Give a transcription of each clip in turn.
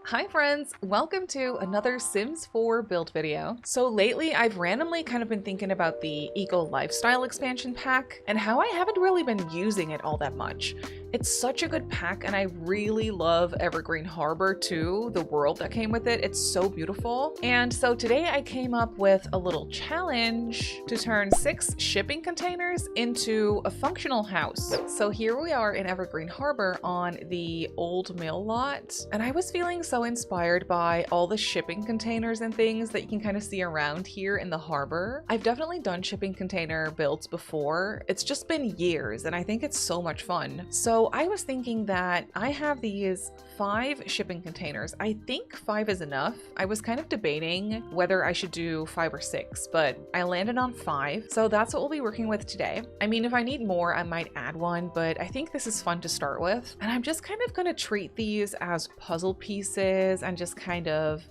Hi friends, welcome to another Sims 4 build video. So lately I've randomly kind of been thinking about the Eco Lifestyle expansion pack and how I haven't really been using it all that much. It's such a good pack and I really love Evergreen Harbor too, the world that came with it. It's so beautiful. And so today I came up with a little challenge to turn 6 shipping containers into a functional house. So here we are in Evergreen Harbor on the old mill lot, and I was feeling so inspired by all the shipping containers and things that you can kind of see around here in the harbor. I've definitely done shipping container builds before. It's just been years and I think it's so much fun. So I was thinking that I have these 5 shipping containers. I think 5 is enough. I was kind of debating whether I should do 5 or 6, but I landed on 5. So that's what we'll be working with today. I mean, if I need more, I might add one, but I think this is fun to start with. And I'm just kind of going to treat these as puzzle pieces and just kind of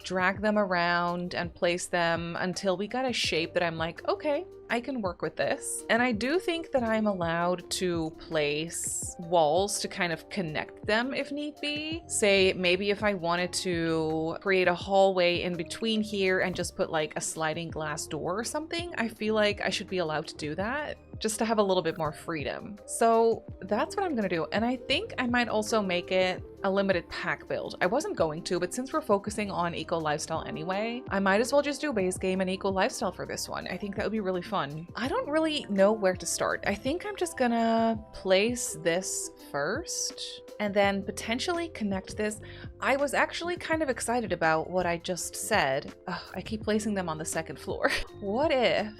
drag them around and place them until we got a shape that I'm like, okay, I can work with this. And I do think that I'm allowed to place walls to kind of connect them if need be. Say maybe if I wanted to create a hallway in between here and just put like a sliding glass door or something, I feel like I should be allowed to do that, just to have a little bit more freedom. So that's what I'm gonna do. And I think I might also make it a limited pack build. I wasn't going to, but since we're focusing on Eco Lifestyle anyway, I might as well just do base game and Eco Lifestyle for this one. I think that would be really fun. I don't really know where to start. I think I'm just gonna place this first and then potentially connect this. I was actually kind of excited about what I just said. Ugh, I keep placing them on the second floor. What if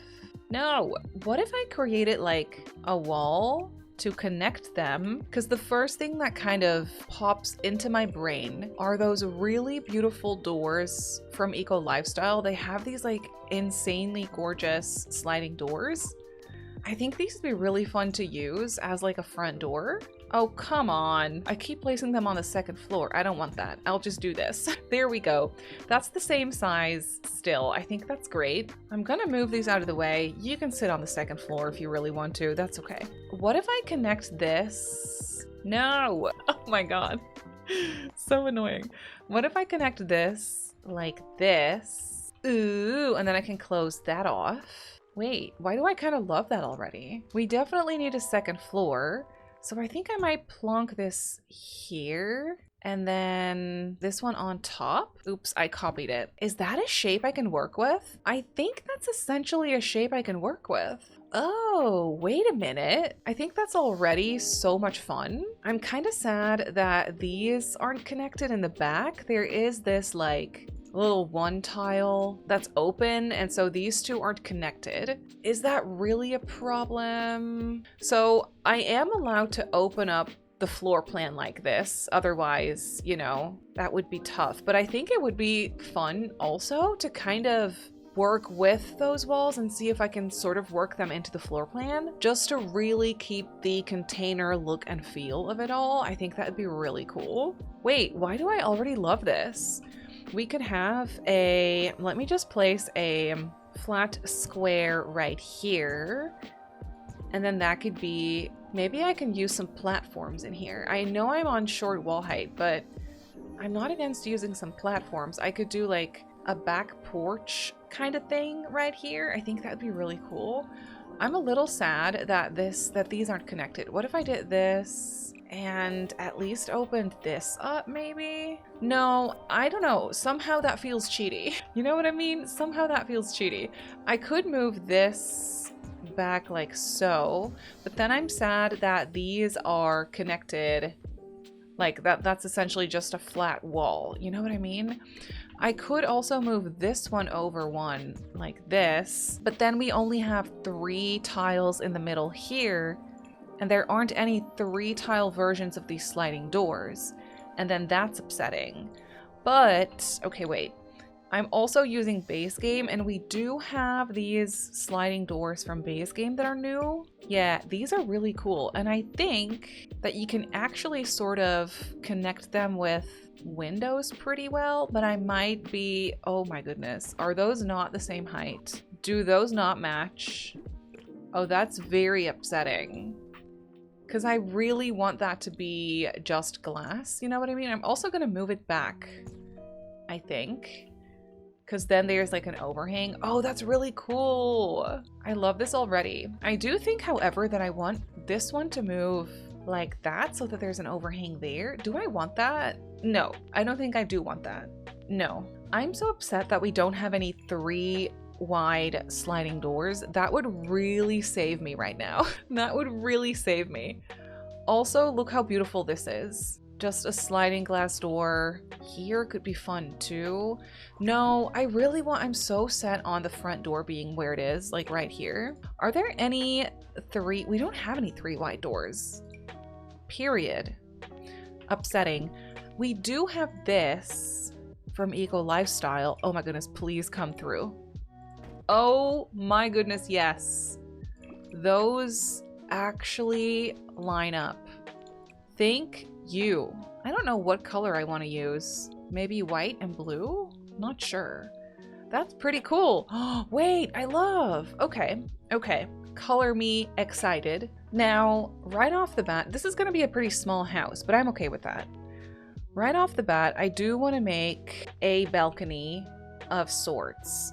I created like a wall to connect them? Because the first thing that kind of pops into my brain are those really beautiful doors from Eco Lifestyle. They have these like insanely gorgeous sliding doors. I think these would be really fun to use as like a front door. Oh, come on. I keep placing them on the second floor. I don't want that. I'll just do this. There we go. That's the same size still. I think that's great. I'm gonna move these out of the way. You can sit on the second floor if you really want to. That's okay. What if I connect this? No. Oh my God. So annoying. What if I connect this like this? Ooh, and then I can close that off. Wait, why do I kind of love that already? We definitely need a second floor. So I think I might plonk this here and then this one on top. Oops, I copied it. Is that a shape I can work with? I think that's essentially a shape I can work with. Oh, wait a minute. I think that's already so much fun. I'm kind of sad that these aren't connected in the back. There is this like little one tile that's open, and so these two aren't connected. Is that really a problem? So I am allowed to open up the floor plan like this. Otherwise, you know, that would be tough. But I think it would be fun also to kind of work with those walls and see if I can sort of work them into the floor plan just to really keep the container look and feel of it all. I think that would be really cool. Wait, why do I already love this? We could have a, let me just place a flat square right here. And then that could be, maybe I can use some platforms in here. I know I'm on short wall height, but I'm not against using some platforms. I could do like a back porch kind of thing right here. I think that would be really cool. I'm a little sad that these aren't connected. What if I did this and at least opened this up maybe? No, I don't know. Somehow that feels cheaty. You know what I mean? Somehow that feels cheaty. I could move this back like so, but then I'm sad that these are connected like that. That's essentially just a flat wall. You know what I mean? I could also move this one over one like this, but then we only have 3 tiles in the middle here, and there aren't any 3 tile versions of these sliding doors, and then that's upsetting. But, okay, wait. I'm also using base game, and we do have these sliding doors from base game that are new. Yeah, these are really cool, and I think that you can actually sort of connect them with windows pretty well, but I might be, oh my goodness, are those not the same height? Do those not match? Oh, that's very upsetting. because I really want that to be just glass. You know what I mean? I'm also going to move it back, I think, because then there's like an overhang. Oh, that's really cool. I love this already. I do think, however, that I want this one to move like that so that there's an overhang there. Do I want that? No, I don't think I do want that. No. I'm so upset that we don't have any 3 wide sliding doors. That would really save me right now. That would really save me. Also, look how beautiful this is. Just a sliding glass door here could be fun too. No, I really want, I'm so set on the front door being where it is, like right here. Are there any 3? We don't have any 3 wide doors. Period. Upsetting. We do have this from Eco Lifestyle. Oh my goodness, please come through. Oh my goodness, yes. Those actually line up. Thank you. I don't know what color I want to use. Maybe white and blue? Not sure. That's pretty cool. Oh, wait, I love. Okay, okay. Color me excited. Now, right off the bat, this is going to be a pretty small house, but I'm okay with that. Right off the bat, I do want to make a balcony of sorts.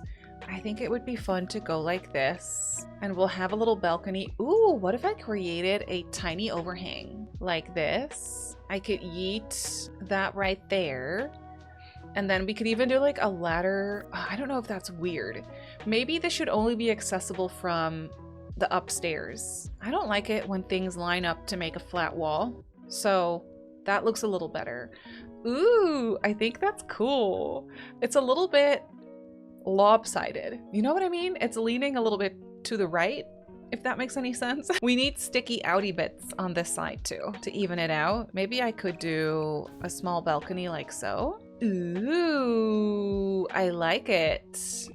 I think it would be fun to go like this, and we'll have a little balcony. Ooh, what if I created a tiny overhang like this? I could yeet that right there, and then we could even do like a ladder. I don't know if that's weird. Maybe this should only be accessible from the upstairs. I don't like it when things line up to make a flat wall, so that looks a little better. Ooh, I think that's cool. It's a little bit lopsided. You know what I mean? It's leaning a little bit to the right, if that makes any sense. We need sticky outy bits on this side too to even it out. Maybe I could do a small balcony like so. Ooh, I like it.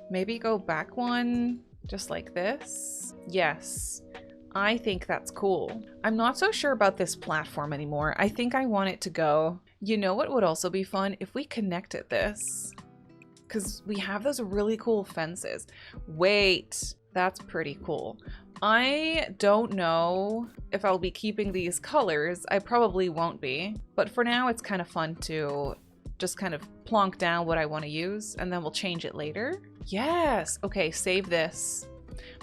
Maybe go back one just like this. Yes. I think that's cool. I'm not so sure about this platform anymore. I think I want it to go. You know what would also be fun? If we connected this, because we have those really cool fences. Wait, that's pretty cool. I don't know if I'll be keeping these colors. I probably won't be, but for now it's kind of fun to just kind of plonk down what I want to use, and then we'll change it later. Yes, okay, save this.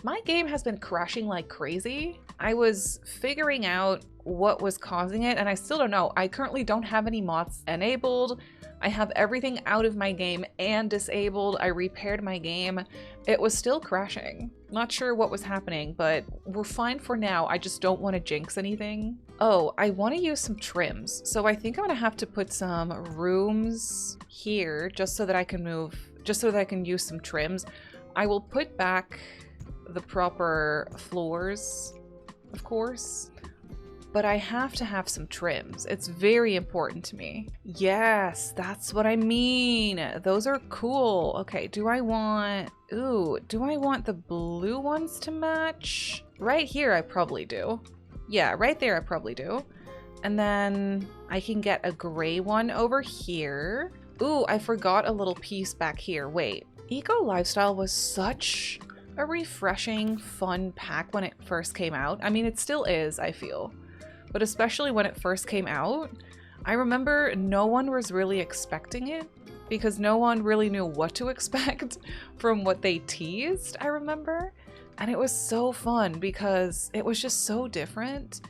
My game has been crashing like crazy. I was figuring out what was causing it, and I still don't know. I currently don't have any mods enabled. I have everything out of my game and disabled. I repaired my game. It was still crashing. Not sure what was happening, but we're fine for now. I just don't want to jinx anything. Oh, I want to use some trims. So I think I'm gonna have to put some rooms here just so that I can move, just so that I can use some trims. I will put back the proper floors, of course, but I have to have some trims. It's very important to me. Yes, that's what I mean. Those are cool. Okay, do I want, ooh, do I want the blue ones to match? Right here, I probably do. Yeah, right there, I probably do. And then I can get a gray one over here. Ooh, I forgot a little piece back here. Wait, Eco Lifestyle was such a refreshing, fun pack when it first came out. I mean, it still is, I feel. But especially when it first came out, I remember no one was really expecting it because no one really knew what to expect from what they teased, I remember. And it was so fun because it was just so different.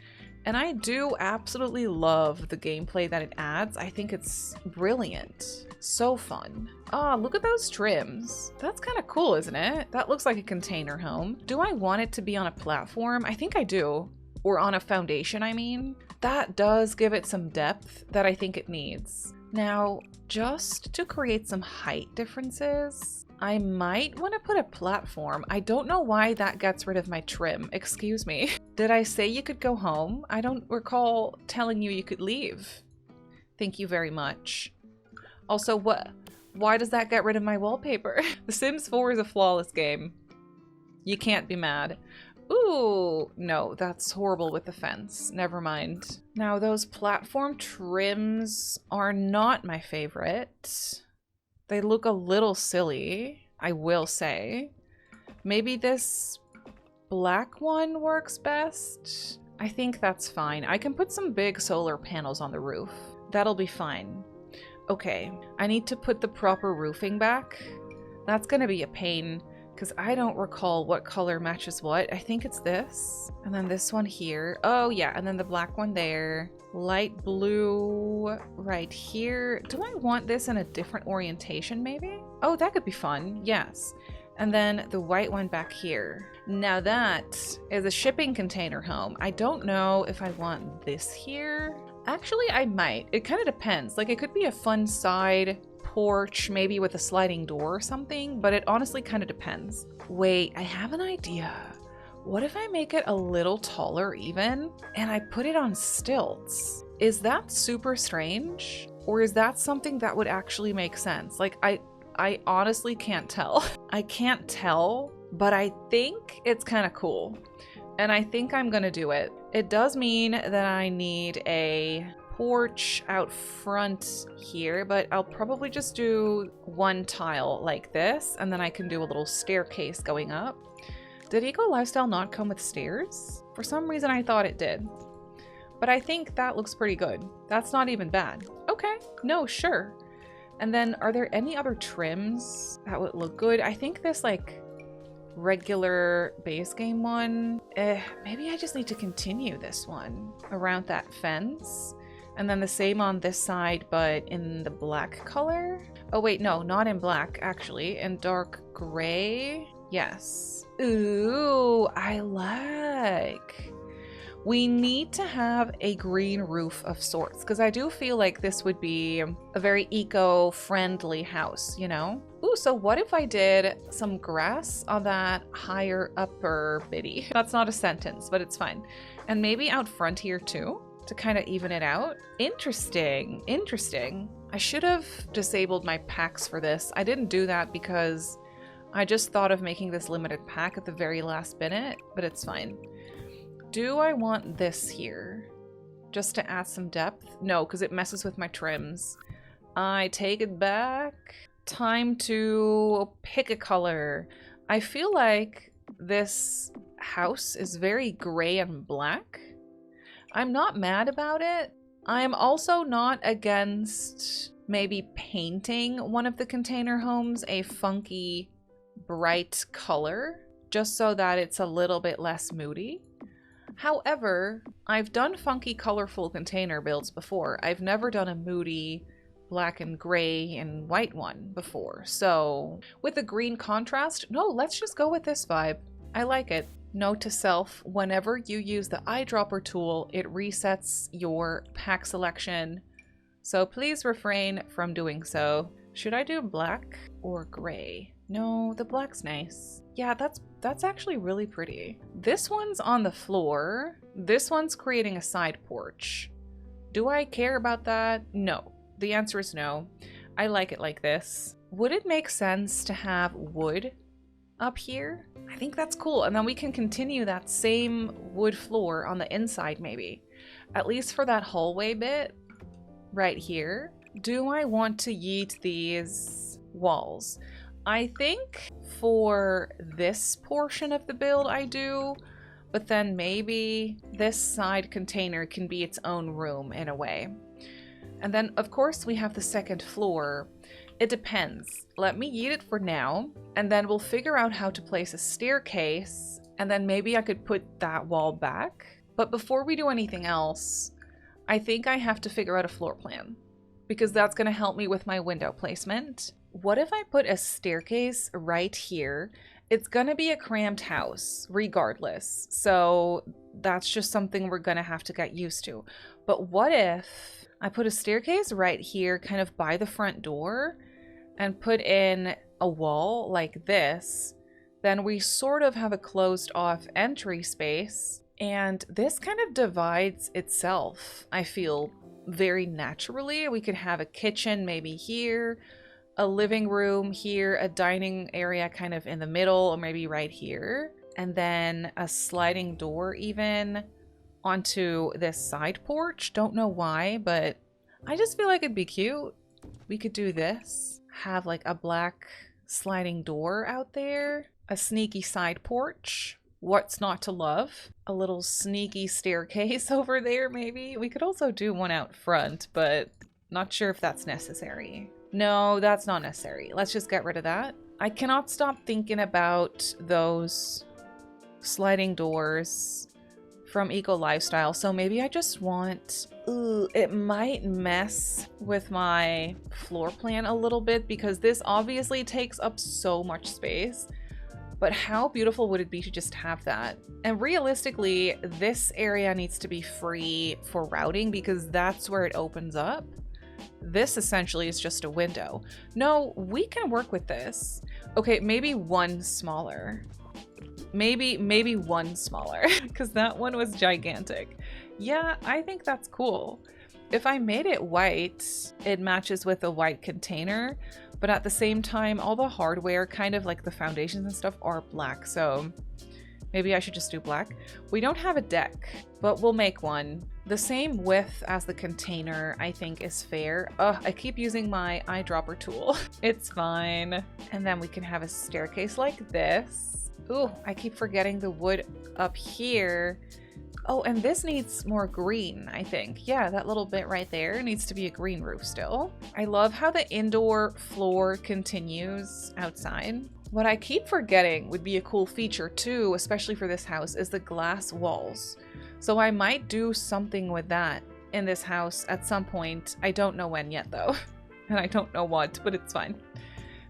And I do absolutely love the gameplay that it adds. I think it's brilliant. So fun. Ah, look at those trims. That's kind of cool, isn't it? That looks like a container home. Do I want it to be on a platform? I think I do. Or on a foundation, I mean. That does give it some depth that I think it needs. Now, just to create some height differences, I might want to put a platform. I don't know why that gets rid of my trim. Excuse me. Did I say you could go home? I don't recall telling you you could leave. Thank you very much. Also, why does that get rid of my wallpaper? The Sims 4 is a flawless game. You can't be mad. Ooh, no, that's horrible with the fence. Never mind. Now, those platform trims are not my favorite. They look a little silly, I will say. Maybe this black one works best. I think that's fine. I can put some big solar panels on the roof. That'll be fine. Okay, I need to put the proper roofing back. That's gonna be a pain because I don't recall what color matches what. I think it's this. And then this one here. Oh yeah, and then the black one there. Light blue right here. Do I want this in a different orientation maybe? Oh, that could be fun. Yes. And then the white one back here. Now that is a shipping container home. I don't know if I want this here. Actually, I might. It kind of depends. Like, it could be a fun side porch, maybe with a sliding door or something, but it honestly kind of depends. Wait, I have an idea. What if I make it a little taller even, and I put it on stilts? Is that super strange? Or is that something that would actually make sense? Like, I honestly can't tell. I can't tell, but I think it's kind of cool. And I think I'm gonna do it. It does mean that I need a porch out front here, but I'll probably just do one tile like this, and then I can do a little staircase going up. Did Eco Lifestyle not come with stairs? For some reason I thought it did. But I think that looks pretty good. That's not even bad. Okay, no, sure. And then are there any other trims that would look good? I think this like regular base game one, maybe I just need to continue this one around that fence. And then the same on this side, but in the black color. Oh wait, no, not in black, actually. In dark gray. Yes. Ooh, I like. We need to have a green roof of sorts, because I do feel like this would be a very eco-friendly house, you know? Ooh, so what if I did some grass on that higher upper bitty? That's not a sentence, but it's fine. And maybe out front here too, to kind of even it out. Interesting, interesting. I should have disabled my packs for this. I didn't do that because I just thought of making this limited pack at the very last minute, but it's fine. Do I want this here? Just to add some depth? No, because it messes with my trims. I take it back. Time to pick a color. I feel like this house is very gray and black. I'm not mad about it. I'm also not against maybe painting one of the container homes a funky, bright color, just so that it's a little bit less moody. However, I've done funky, colorful container builds before. I've never done a moody black and gray and white one before. So with a green contrast, no, let's just go with this vibe. I like it. Note to self, whenever you use the eyedropper tool, it resets your pack selection. So please refrain from doing so. Should I do black or gray? No, the black's nice. Yeah, that's actually really pretty. This one's on the floor. This one's creating a side porch. Do I care about that? No. The answer is no. I like it like this. Would it make sense to have wood up here? I think that's cool. And then we can continue that same wood floor on the inside maybe. At least for that hallway bit right here. Do I want to yeet these walls? I think for this portion of the build I do, but then maybe this side container can be its own room in a way. And then of course we have the second floor. It depends. Let me yeet it for now, and then we'll figure out how to place a staircase, and then maybe I could put that wall back. But before we do anything else, I think I have to figure out a floor plan, because that's going to help me with my window placement. What if I put a staircase right here? It's gonna be a cramped house regardless, so that's just something we're gonna have to get used to. But what if I put a staircase right here kind of by the front door and put in a wall like this? Then we sort of have a closed off entry space, and this kind of divides itself, I feel, very naturally. We could have a kitchen maybe here, a living room here, a dining area kind of in the middle, or maybe right here, and then a sliding door even onto this side porch. Don't know why, but I just feel like it'd be cute. We could do this, have like a black sliding door out there, a sneaky side porch, What's not to love? A little sneaky staircase over there, maybe? We could also do one out front, but not sure if that's necessary. No, that's not necessary. Let's just get rid of that. I cannot stop thinking about those sliding doors from Eco Lifestyle, so maybe I just want... Ooh, it might mess with my floor plan a little bit because this obviously takes up so much space. But how beautiful would it be to just have that? And realistically, this area needs to be free for routing because that's where it opens up. This essentially is just a window. No, we can work with this. Okay, maybe one smaller. Maybe one smaller because that one was gigantic. Yeah, I think that's cool. If I made it white, it matches with a white container, but at the same time, all the hardware, kind of like the foundations and stuff, are black, so maybe I should just do black. We don't have a deck, but we'll make one. The same width as the container, I think, is fair. Ugh, I keep using my eyedropper tool. It's fine. And then we can have a staircase like this. Ooh, I keep forgetting the wood up here. Oh, and this needs more green, I think. Yeah, that little bit right there needs to be a green roof still. I love how the indoor floor continues outside. What I keep forgetting would be a cool feature too, especially for this house, is the glass walls. So I might do something with that in this house at some point. I don't know when yet though. And I don't know what, but it's fine.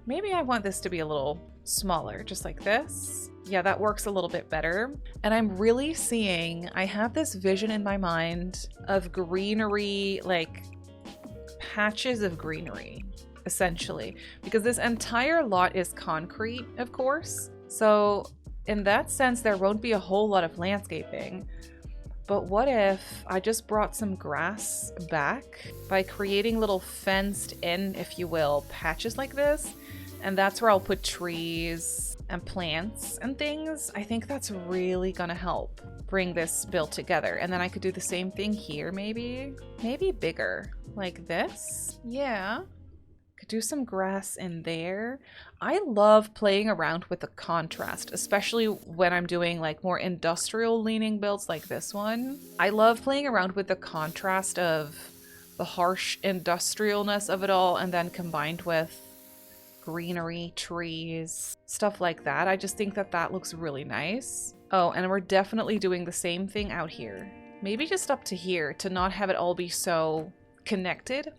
Maybe I want this to be a little smaller, just like this. Yeah, that works a little bit better. And I'm really seeing, I have this vision in my mind of greenery, like patches of greenery, essentially, because this entire lot is concrete, of course. So in that sense, there won't be a whole lot of landscaping. But what if I just brought some grass back by creating little fenced in, if you will, patches like this? And that's where I'll put trees and plants and things. I think that's really gonna help bring this build together. And then I could do the same thing here, maybe bigger, like this. Yeah, could do some grass in there. I love playing around with the contrast, especially when I'm doing like more industrial leaning builds like this one. I love playing around with the contrast of the harsh industrialness of it all and then combined with greenery, trees, stuff like that. I just think that that looks really nice. Oh, and we're definitely doing the same thing out here. Maybe just up to here to not have it all be so connected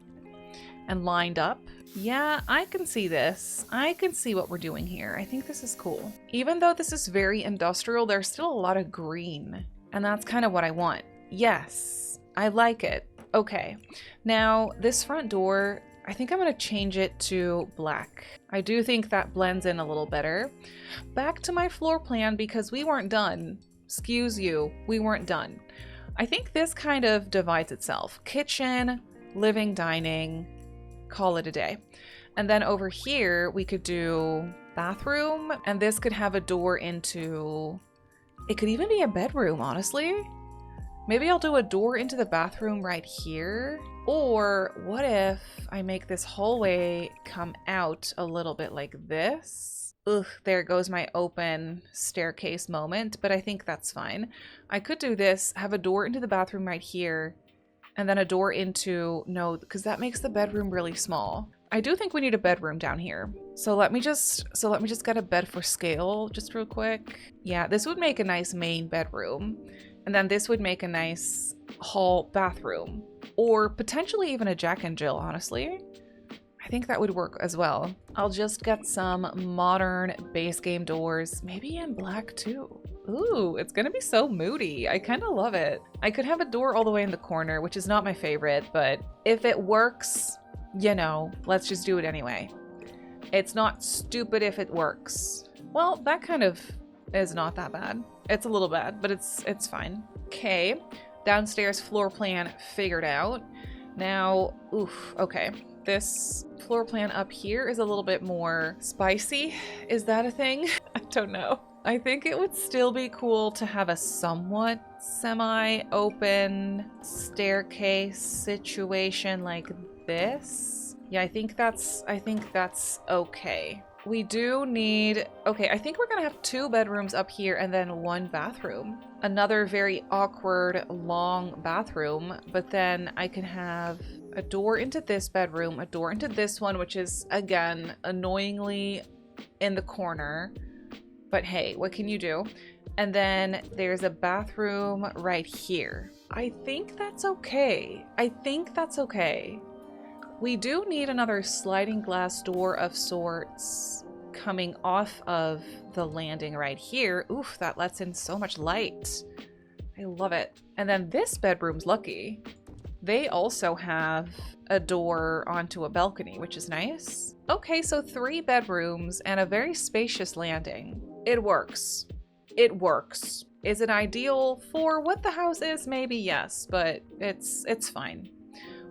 and lined up. Yeah, I can see this. I can see what we're doing here. I think this is cool. Even though this is very industrial, there's still a lot of green. And that's kind of what I want. Yes, I like it. Okay, now this front door, I think I'm going to change it to black. I do think that blends in a little better. Back to my floor plan because we weren't done. Excuse you, we weren't done. I think this kind of divides itself. Kitchen, living, dining, call it a day. And then over here, we could do bathroom, and this could have a door into... It could even be a bedroom, honestly. Maybe I'll do a door into the bathroom right here. Or what if I make this hallway come out a little bit like this? Ugh, there goes my open staircase moment, but I think that's fine. I could do this, have a door into the bathroom right here, and then a door into... No, because that makes the bedroom really small. I do think we need a bedroom down here. So let me just get a bed for scale just real quick. Yeah, this would make a nice main bedroom. And then this would make a nice hall bathroom. Or potentially even a Jack and Jill, honestly. I think that would work as well. I'll just get some modern base game doors, maybe in black too. Ooh, it's gonna be so moody. I kind of love it. I could have a door all the way in the corner, which is not my favorite, but if it works, you know, let's just do it anyway. It's not stupid if it works. Well, that kind of is not that bad. It's a little bad, but it's fine. Okay, downstairs floor plan figured out. Now, oof, okay. This floor plan up here is a little bit more spicy. Is that a thing? I don't know. I think it would still be cool to have a somewhat semi-open staircase situation like this. Yeah, I think that's okay. we do need, okay, I think we're gonna have 2 bedrooms up here and then 1 bathroom. Another very awkward long bathroom, but then I can have a door into this bedroom, a door into this one, which is again annoyingly in the corner, but hey, what can you do? And then there's a bathroom right here. I think that's okay. I think that's okay. We do need another sliding glass door of sorts coming off of the landing right here. Oof, that lets in so much light. I love it. And then this bedroom's lucky. They also have a door onto a balcony, which is nice. Okay, so 3 bedrooms and a very spacious landing. It works. It works. Is it ideal for what the house is? Maybe yes, but it's fine.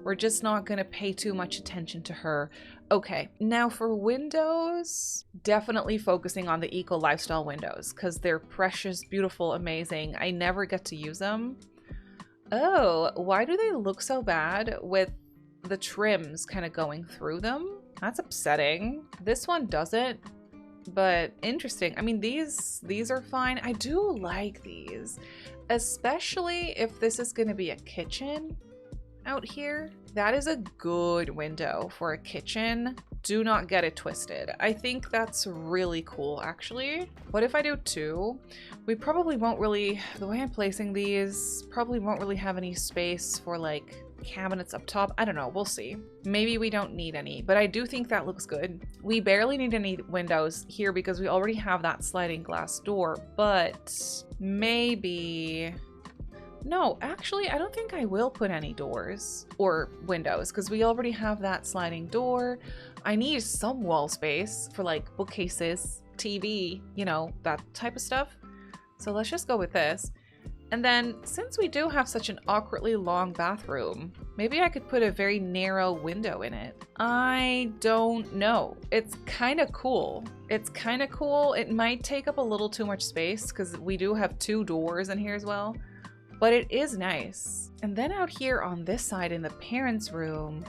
We're just not gonna pay too much attention to her. Okay, now for windows, definitely focusing on the eco lifestyle windows because they're precious, beautiful, amazing. I never get to use them. Oh, why do they look so bad with the trims kind of going through them? That's upsetting. This one doesn't, but interesting. I mean, these are fine. I do like these, especially if this is gonna be a kitchen out here. That is a good window for a kitchen. Do not get it twisted. I think that's really cool, actually. What if I do 2? We probably won't really, the way I'm placing these, probably won't really have any space for like cabinets up top. I don't know, we'll see. Maybe we don't need any, but I do think that looks good. We barely need any windows here because we already have that sliding glass door, but maybe... No, actually, I don't think I will put any doors or windows because we already have that sliding door. I need some wall space for like bookcases, TV, you know, that type of stuff. So let's just go with this. And then since we do have such an awkwardly long bathroom, maybe I could put a very narrow window in it. I don't know. It's kind of cool. It's kind of cool. It might take up a little too much space because we do have 2 doors in here as well. But it is nice. And then out here on this side in the parents' room,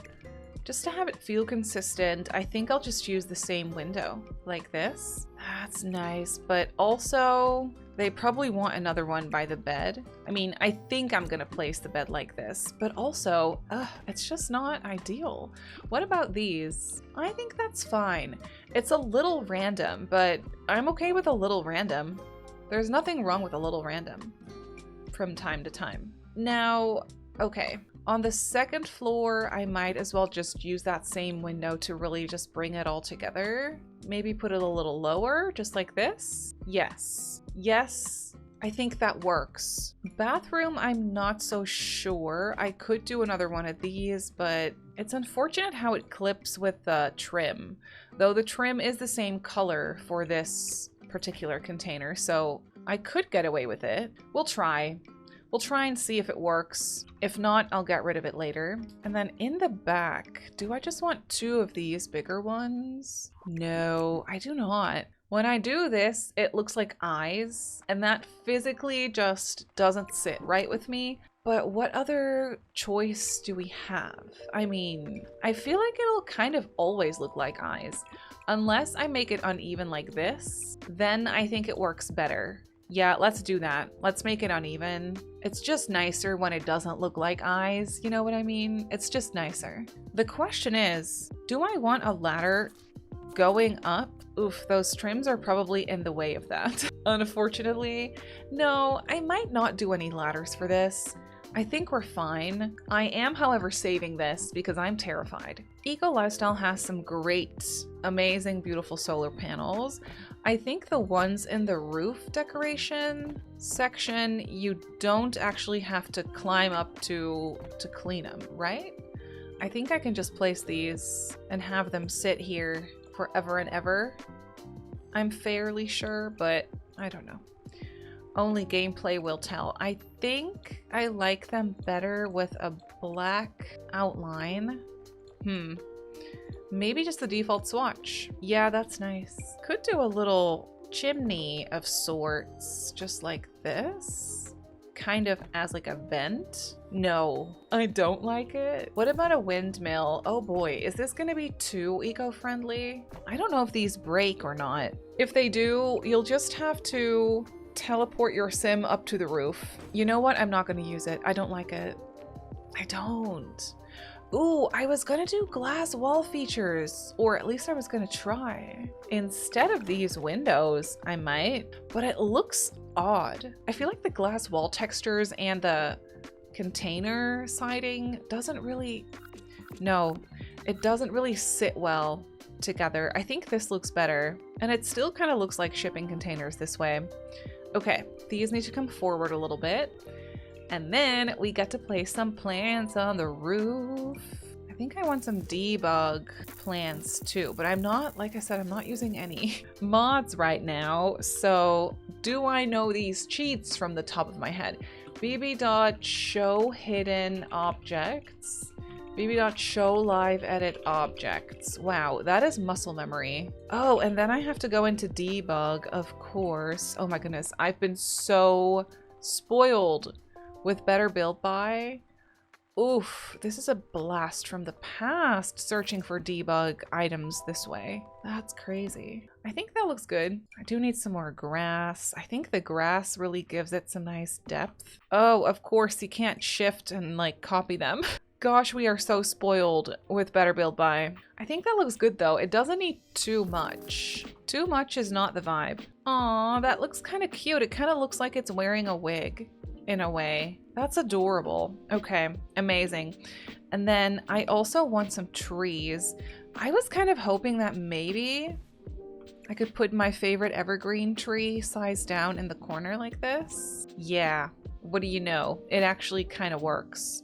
just to have it feel consistent, I think I'll just use the same window like this. That's nice, but also they probably want another one by the bed. I mean, I think I'm gonna place the bed like this, but also, it's just not ideal. What about these? I think that's fine. It's a little random, but I'm okay with a little random. There's nothing wrong with a little random from time to time. Now, okay, on the 2nd floor, I might as well just use that same window to really just bring it all together. Maybe put it a little lower, just like this. Yes, yes, I think that works. Bathroom, I'm not so sure. I could do another one of these, but it's unfortunate how it clips with the trim, though the trim is the same color for this particular container, so I could get away with it. We'll try. We'll try and see if it works. If not, I'll get rid of it later. And then in the back, do I just want 2 of these bigger ones? No, I do not. When I do this, it looks like eyes, and that physically just doesn't sit right with me. But what other choice do we have? I mean, I feel like it'll kind of always look like eyes. Unless I make it uneven like this, then I think it works better. Yeah, let's do that. Let's make it uneven. It's just nicer when it doesn't look like eyes, you know what I mean? It's just nicer. The question is, do I want a ladder going up? Oof, those trims are probably in the way of that. Unfortunately, no, I might not do any ladders for this. I think we're fine. I am, however, saving this because I'm terrified. Eco Lifestyle has some great, amazing, beautiful solar panels. I think the ones in the roof decoration section, you don't actually have to climb up to clean them, right? I think I can just place these and have them sit here forever and ever. I'm fairly sure, but I don't know. Only gameplay will tell. I think I like them better with a black outline. Maybe just the default swatch. Yeah, that's nice. Could do a little chimney of sorts, just like this. kind of as like a vent. No, I don't like it. What about a windmill? Oh boy, is this gonna be too eco-friendly? I don't know if these break or not. If they do, you'll just have to teleport your sim up to the roof. You know what? I'm not gonna use it. I don't like it. I don't. Ooh, I was gonna do glass wall features, or at least I was gonna try. Instead of these windows, I might, but it looks odd. I feel like the glass wall textures and the container siding doesn't really, no, it doesn't really sit well together. I think this looks better, and it still kind of looks like shipping containers this way. Okay, these need to come forward a little bit. And then we get to place some plants on the roof. I think I want some debug plants too, but I'm not, like I said, I'm not using any mods right now. So do I know these cheats from the top of my head? bb.show hidden objects. bb.show live edit objects. Wow, that is muscle memory. Oh, and then I have to go into debug, of course. Oh my goodness, I've been so spoiled with Better Build By. Oof, this is a blast from the past, searching for debug items this way. That's crazy. I think that looks good. I do need some more grass. I think the grass really gives it some nice depth. Oh, of course, you can't shift and like copy them. Gosh, we are so spoiled with Better Build By. I think that looks good though. It doesn't need too much. Too much is not the vibe. Aw, that looks kind of cute. It kind of looks like it's wearing a wig. In a way. That's adorable. Okay, amazing. And then I also want some trees. I was kind of hoping that maybe I could put my favorite evergreen tree size down in the corner like this. Yeah, what do you know? It actually kind of works.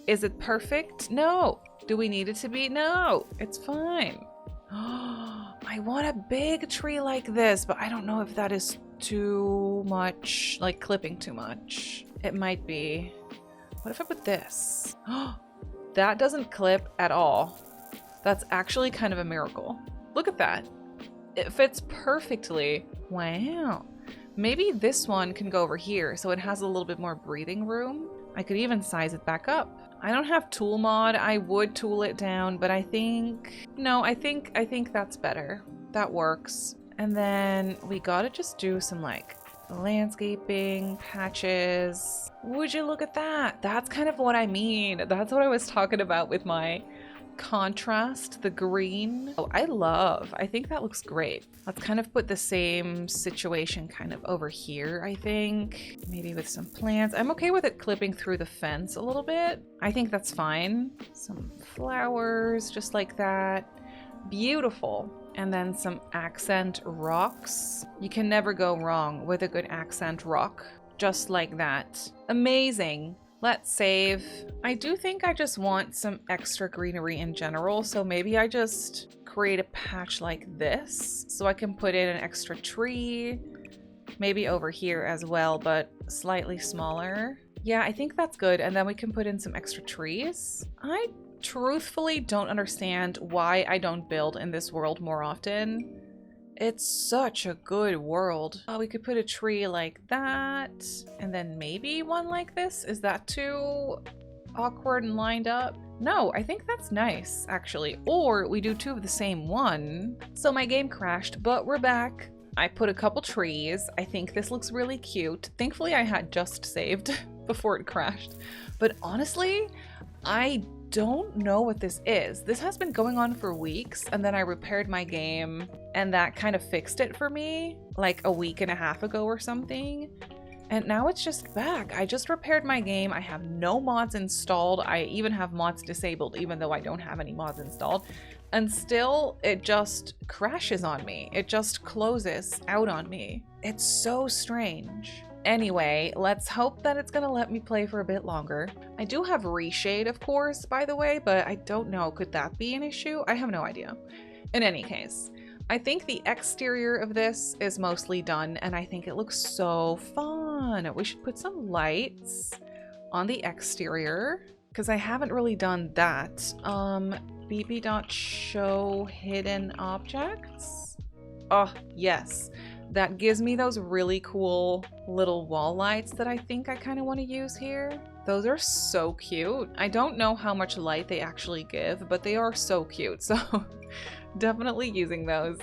Is it perfect? No. Do we need it to be? No, it's fine. I want a big tree like this, but I don't know if that is too much, like clipping too much. It might be. What if I put this? That doesn't clip at all. That's actually kind of a miracle. Look at that. It fits perfectly. Wow. Maybe this one can go over here so it has a little bit more breathing room. I could even size it back up. I don't have tool mod. I would tool it down, but I think, no, I think that's better. That works. And then we gotta just do some like landscaping patches. Would you look at that? That's kind of what I mean. That's what I was talking about with my contrast, the green. Oh, I think that looks great. Let's kind of put the same situation kind of over here, I think. Maybe with some plants. I'm okay with it clipping through the fence a little bit. I think that's fine. Some flowers, just like that. Beautiful. And then some accent rocks. You can never go wrong with a good accent rock. Just like that. Amazing. Let's save. I do think I just want some extra greenery in general, so maybe I just create a patch like this so I can put in an extra tree. Maybe over here as well, but slightly smaller. Yeah, I think that's good. And then we can put in some extra trees. I truthfully don't understand why I don't build in this world more often. It's such a good world. We could put a tree like that, and then maybe one like this. Is that too awkward and lined up? No, I think that's nice, actually. Or we do two of the same one. So my game crashed, but we're back. I put a couple trees. I think this looks really cute. Thankfully, I had just saved before it crashed. But honestly, I don't know what this is. This has been going on for weeks, and then I repaired my game and that kind of fixed it for me like a week and a half ago or something. And now it's just back. I just repaired my game. I have no mods installed. I even have mods disabled, even though I don't have any mods installed. And still, it just crashes on me. It just closes out on me. It's so strange. Anyway, let's hope that it's gonna let me play for a bit longer. I do have RESHADE, of course, by the way, but I don't know. Could that be an issue? I have no idea. In any case, I think the exterior of this is mostly done, and I think it looks so fun. We should put some lights on the exterior, because I haven't really done that. bb.show hidden objects. Oh, yes. that gives me those really cool little wall lights that I think I kind of want to use here. Those are so cute. I don't know how much light they actually give, but they are so cute. So definitely using those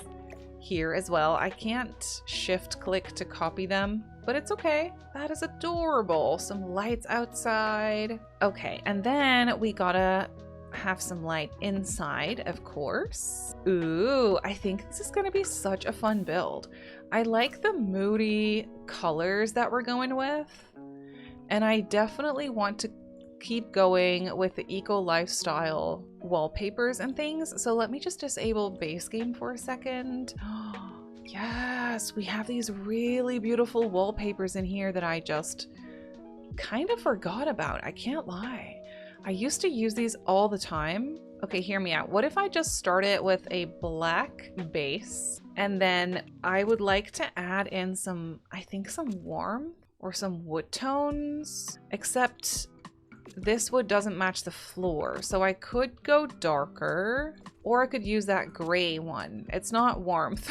here as well. I can't shift click to copy them, but it's okay. That is adorable. Some lights outside. Okay, and then we gotta have some light inside, of course. Ooh, I think this is gonna be such a fun build. I like the moody colors that we're going with, and I definitely want to keep going with the eco lifestyle wallpapers and things. So let me just disable base game for a second. Yes, we have these really beautiful wallpapers in here that I just kind of forgot about. I can't lie. I used to use these all the time. Okay, hear me out. What if I just start it with a black base, and then I would like to add in some, I think some warmth or some wood tones, except this wood doesn't match the floor. So I could go darker, or I could use that gray one. It's not warmth.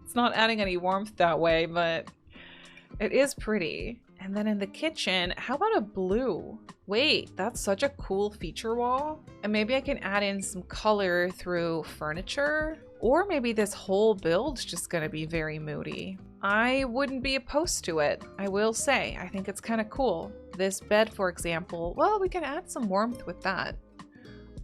It's not adding any warmth that way, but it is pretty. And then in the kitchen, how about a blue? Wait, that's such a cool feature wall. And maybe I can add in some color through furniture, or maybe this whole build's just gonna be very moody. I wouldn't be opposed to it, I will say. I think it's kind of cool. This bed, for example, well, we can add some warmth with that.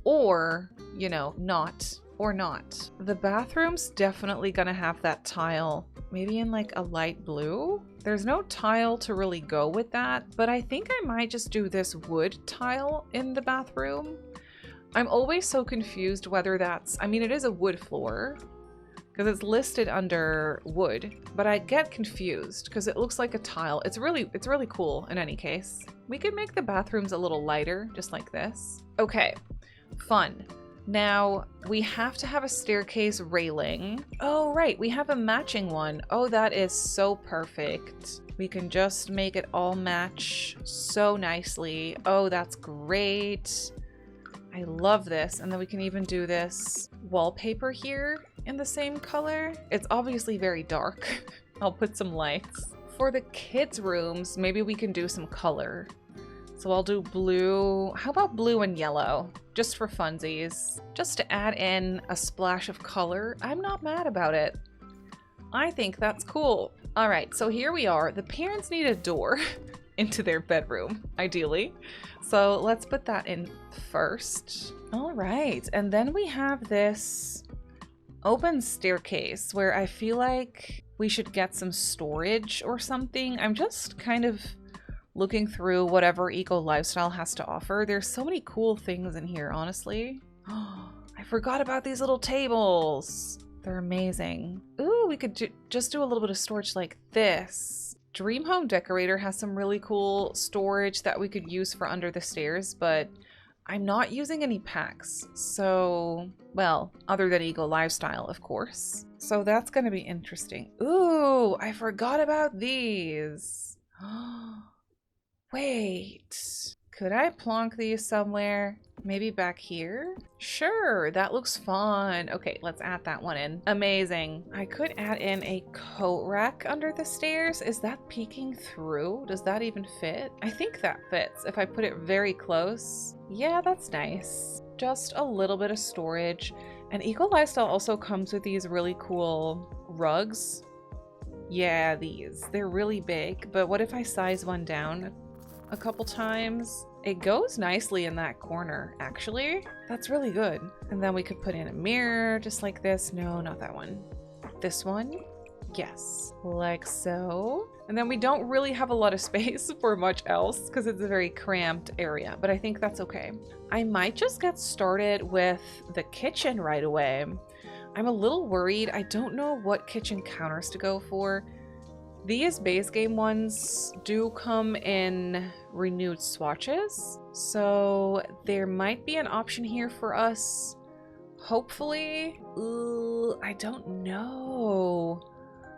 Or, you know, not. Or not. The bathroom's definitely gonna have that tile, maybe in like a light blue. There's no tile to really go with that, but I think I might just do this wood tile in the bathroom. I'm always so confused whether that's, I mean, it is a wood floor because it's listed under wood, but I get confused because it looks like a tile. It's really cool in any case. We could make the bathrooms a little lighter, just like this. Okay, fun. Now, we have to have a staircase railing. Oh, right, we have a matching one. Oh, that is so perfect. We can just make it all match so nicely. Oh, that's great. I love this. And then we can even do this wallpaper here in the same color. It's obviously very dark. I'll put some lights. For the kids' rooms, maybe we can do some color. So I'll do blue. How about blue and yellow? Just for funsies. Just to add in a splash of color. I'm not mad about it. I think that's cool. All right, so here we are. The parents need a door into their bedroom, ideally. So let's put that in first. All right, and then we have this open staircase where I feel like we should get some storage or something. I'm just kind of looking through whatever eco lifestyle has to offer. There's so many cool things in here, honestly. I forgot about these little tables. They're amazing. Ooh, we could just do a little bit of storage like this. Dream Home Decorator has some really cool storage that we could use for under the stairs, but I'm not using any packs. So, well, other than eco lifestyle, of course. So that's gonna be interesting. Ooh, I forgot about these. Wait, could I plonk these somewhere? Maybe back here? Sure, that looks fun. Okay, let's add that one in. Amazing. I could add in a coat rack under the stairs. Is that peeking through? Does that even fit? I think that fits if I put it very close. Yeah, that's nice. Just a little bit of storage. And Eco Lifestyle also comes with these really cool rugs. Yeah, these. They're really big, but what if I size one down a couple times? It goes nicely in that corner, actually. That's really good. And then we could put in a mirror just like this. No, not that one. This one? Yes, like so. And then we don't really have a lot of space for much else because it's a very cramped area, but I think that's okay. I might just get started with the kitchen right away. I'm a little worried. I don't know what kitchen counters to go for. These base game ones do come in renewed swatches, so there might be an option here for us, hopefully. I don't know.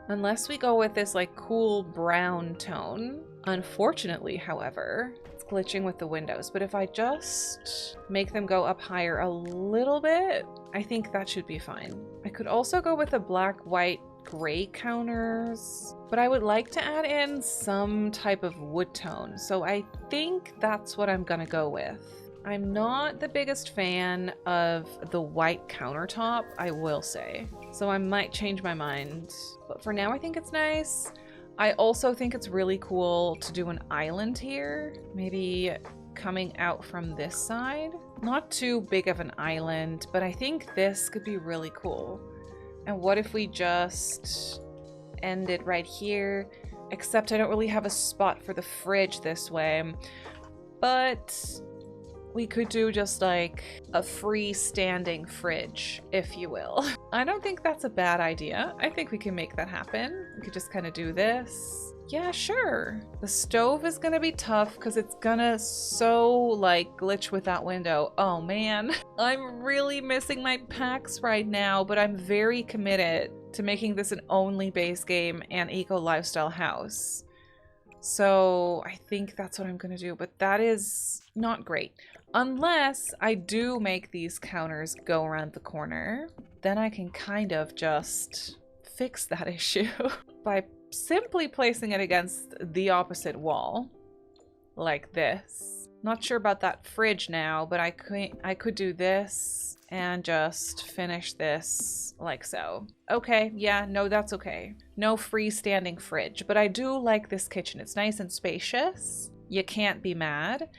Unless we go with this like cool brown tone. Unfortunately, however, it's glitching with the windows, but if I just make them go up higher a little bit, I think that should be fine. I could also go with a black, white, gray counters, but I would like to add in some type of wood tone. So I think that's what I'm gonna go with. I'm not the biggest fan of the white countertop, I will say. So I might change my mind, but for now I think it's nice. I also think it's really cool to do an island here, maybe coming out from this side. Not too big of an island, but I think this could be really cool. And what if we just end it right here? Except I don't really have a spot for the fridge this way, but we could do just like a freestanding fridge, if you will. I don't think that's a bad idea. I think we can make that happen. We could just kind of do this. Yeah, sure. The stove is gonna be tough because it's gonna like glitch with that window. Oh man, I'm really missing my packs right now, but I'm very committed to making this an only base game and eco lifestyle house. So I think that's what I'm gonna do, but that is not great. Unless I do make these counters go around the corner, then I can kind of just fix that issue by simply placing it against the opposite wall, like this. Not sure about that fridge now, but I could do this and just finish this like so. Okay, yeah, no, that's okay. No freestanding fridge, but I do like this kitchen. It's nice and spacious. You can't be mad.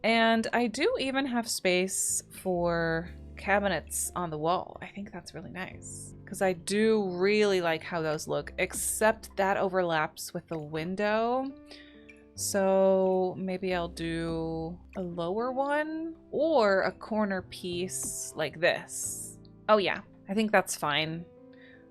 And I do even have space for cabinets on the wall. I think that's really nice because I do really like how those look, except that overlaps with the window. So maybe I'll do a lower one or a corner piece like this. Oh yeah, I think that's fine.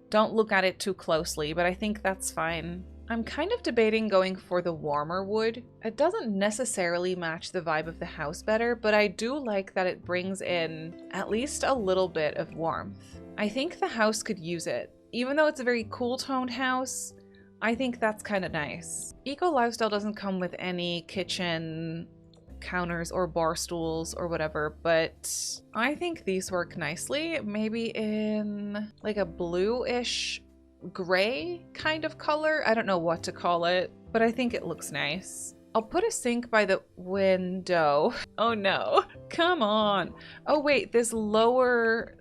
Don't look at it too closely, but I think that's fine. I'm kind of debating going for the warmer wood. It doesn't necessarily match the vibe of the house better, but I do like that it brings in at least a little bit of warmth. I think the house could use it. Even though it's a very cool toned house, I think that's kind of nice. Eco Lifestyle doesn't come with any kitchen counters or bar stools or whatever, but I think these work nicely. Maybe in like a bluish gray kind of color. I don't know what to call it, but I think it looks nice. I'll put a sink by the window. Oh no, come on. Oh wait, this lower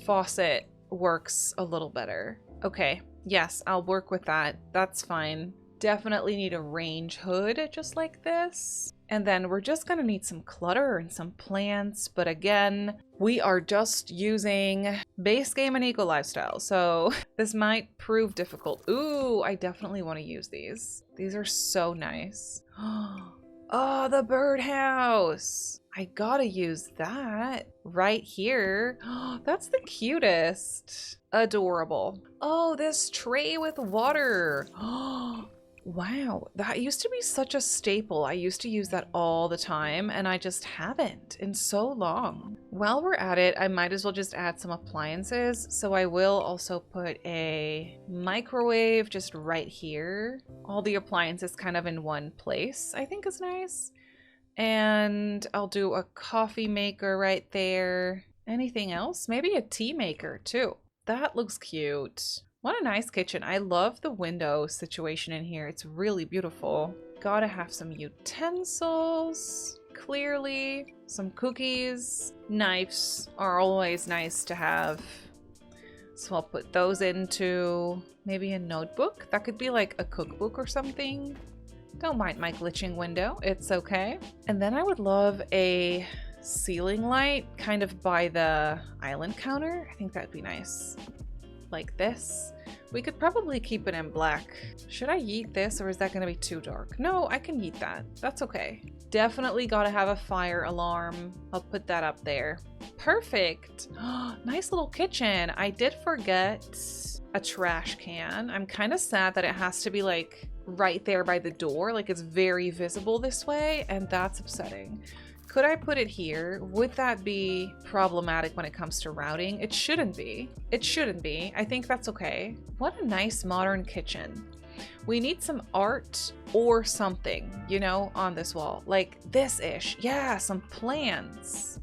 faucet works a little better. Okay, yes, I'll work with that. That's fine. Definitely need a range hood just like this. And then we're just gonna need some clutter and some plants. But again, we are just using base game and eco lifestyle, so this might prove difficult. Ooh, I definitely want to use these. These are so nice. Oh, the birdhouse. I gotta use that right here. That's the cutest. Adorable. Oh, this tray with water. Wow, that used to be such a staple. I used to use that all the time, and I just haven't in so long. While we're at it, I might as well just add some appliances. So I will also put a microwave just right here. All the appliances kind of in one place, I think is nice. And I'll do a coffee maker right there. Anything else? Maybe a tea maker too. That looks cute. What a nice kitchen. I love the window situation in here. It's really beautiful. Gotta have some utensils, clearly. Some cookies. Knives are always nice to have. So I'll put those into maybe a notebook. That could be like a cookbook or something. Don't mind my glitching window. It's okay. And then I would love a ceiling light kind of by the island counter. I think that'd be nice. Like this. We could probably keep it in black. Should I yeet this or is that gonna be too dark? No, I can yeet that. That's okay. Definitely gotta have a fire alarm. I'll put that up there. Perfect. Nice little kitchen. I did forget a trash can. I'm kind of sad that it has to be like right there by the door. Like it's very visible this way, and that's upsetting. Could I put it here? Would that be problematic when it comes to routing? It shouldn't be. It shouldn't be. I think that's okay. What a nice modern kitchen. We need some art or something, you know, on this wall. Like this-ish. Yeah, some plants.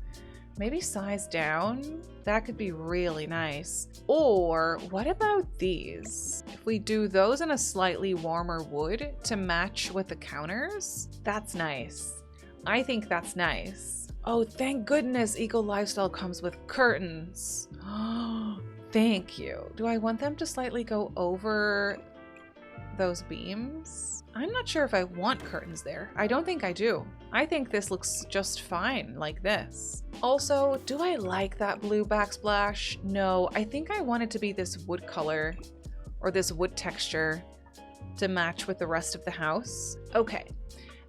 Maybe size down. That could be really nice. Or what about these? If we do those in a slightly warmer wood to match with the counters, that's nice. I think that's nice. Oh, thank goodness Eco Lifestyle comes with curtains. Thank you. Do I want them to slightly go over those beams? I'm not sure if I want curtains there. I don't think I do. I think this looks just fine like this. Also, do I like that blue backsplash? No, I think I want it to be this wood color or this wood texture to match with the rest of the house. Okay,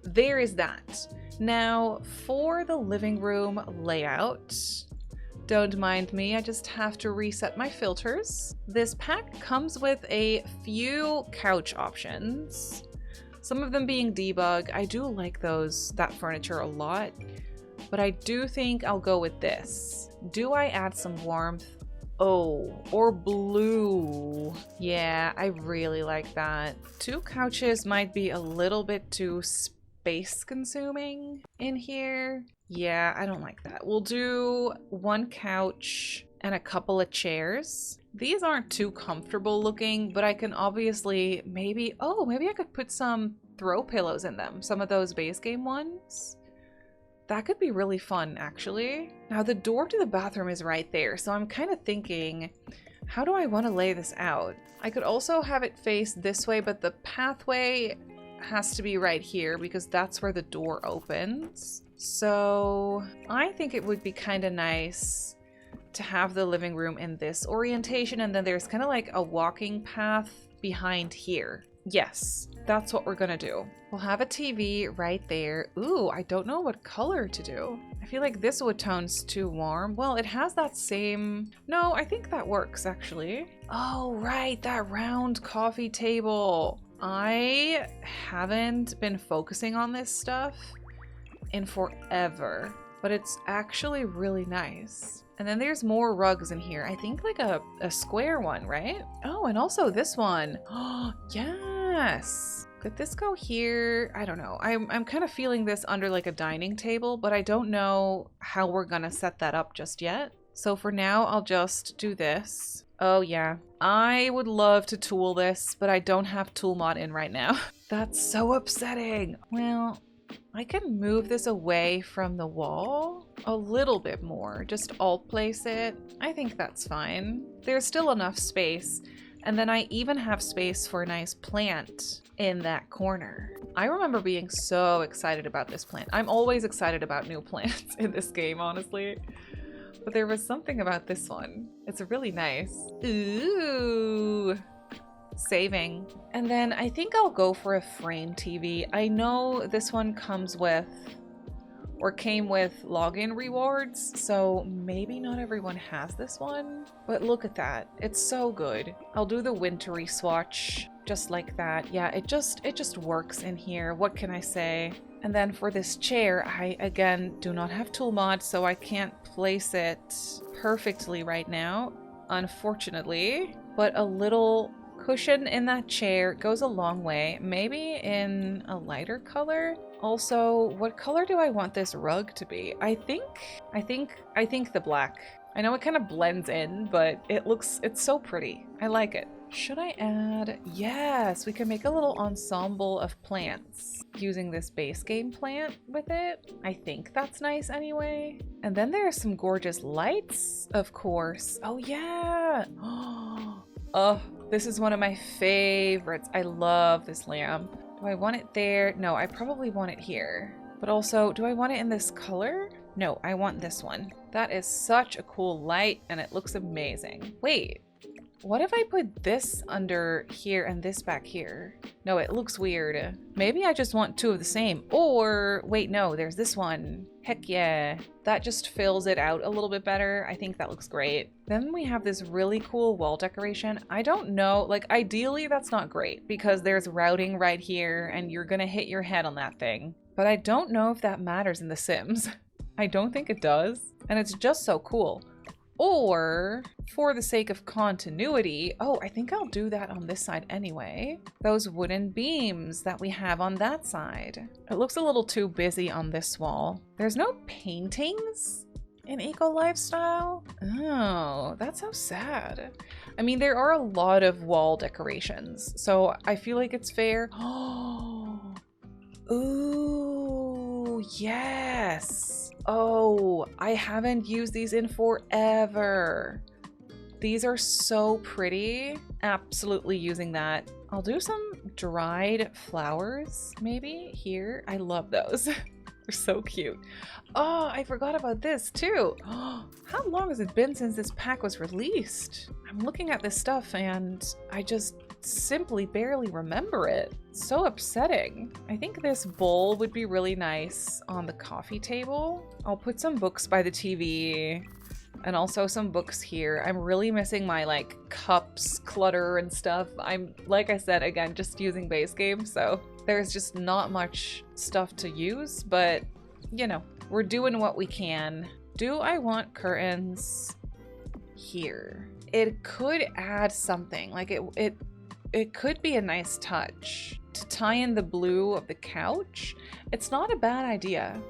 there is that. Now for the living room layout, don't mind me, I just have to reset my filters. This pack comes with a few couch options. Some of them being debug. I do like that furniture a lot, but I do think I'll go with this. Do I add some warmth? Oh, or blue. Yeah, I really like that. 2 couches might be a little bit too space consuming in here. Yeah, I don't like that. We'll do 1 couch and a couple of chairs. These aren't too comfortable looking, but I can obviously maybe I could put some throw pillows in them. Some of those base game ones. That could be really fun, actually. Now the door to the bathroom is right there, so I'm kind of thinking, how do I want to lay this out? I could also have it face this way, but the pathway has to be right here because that's where the door opens. So I think it would be kind of nice to have the living room in this orientation, and then there's kind of like a walking path behind here. Yes, that's what we're gonna do. We'll have a TV right there. Ooh, I don't know what color to do. I feel like this wood tone's too warm. Well, it has that same... No, I think that works, actually. Oh, right, that round coffee table. I haven't been focusing on this stuff in forever, but it's actually really nice. And then there's more rugs in here. I think like a square one, right? Oh, and also this one. Oh, yes. Could this go here? I don't know. I'm kind of feeling this under like a dining table, but I don't know how we're gonna set that up just yet. So for now, I'll just do this. Oh yeah. I would love to tool this, but I don't have tool mod in right now. That's so upsetting. Well, I can move this away from the wall a little bit more. Just alt place it. I think that's fine. There's still enough space. And then I even have space for a nice plant in that corner. I remember being so excited about this plant. I'm always excited about new plants in this game, honestly. But there was something about this one. It's really nice. Ooh. Saving. And then I think I'll go for a frame TV. I know this one comes with or came with login rewards, so maybe not everyone has this one, but look at that. It's so good. I'll do the wintry swatch just like that. Yeah, it just works in here. What can I say? And then for this chair, I again do not have tool mod, so I can't place it perfectly right now, unfortunately, but a little cushion in that chair goes a long way. Maybe in a lighter color. Also, what color do I want this rug to be? I think the black. I know it kind of blends in, but it's so pretty. I like it. Should I add? Yes, we can make a little ensemble of plants using this base game plant with it. I think that's nice anyway. And then there are some gorgeous lights, of course. Oh yeah. Oh, this is one of my favorites. I love this lamp. Do I want it there? No, I probably want it here. But also, do I want it in this color? No, I want this one. That is such a cool light and it looks amazing. Wait, what if I put this under here and this back here? No, it looks weird. Maybe I just want 2 of the same. Or, wait, no, there's this one. Heck yeah. That just fills it out a little bit better. I think that looks great. Then we have this really cool wall decoration. I don't know, like ideally that's not great because there's routing right here and you're gonna hit your head on that thing. But I don't know if that matters in The Sims. I don't think it does. And it's just so cool. Or, for the sake of continuity, oh, I think I'll do that on this side anyway. Those wooden beams that we have on that side. It looks a little too busy on this wall. There's no paintings An eco lifestyle? Oh, that's so sad. I mean, there are a lot of wall decorations, so I feel like it's fair. Oh, ooh, yes. Oh, I haven't used these in forever. These are so pretty. Absolutely using that. I'll do some dried flowers, maybe here. I love those. They're so cute. Oh, I forgot about this too. How long has it been since this pack was released? I'm looking at this stuff and I just simply barely remember it. It's so upsetting. I think this bowl would be really nice on the coffee table. I'll put some books by the TV and also some books here. I'm really missing my like cups clutter and stuff. I'm, like I said, again, just using base game, so there's just not much stuff to use, but you know, we're doing what we can. Do I want curtains here? It could add something, like it could be a nice touch to tie in the blue of the couch. It's not a bad idea.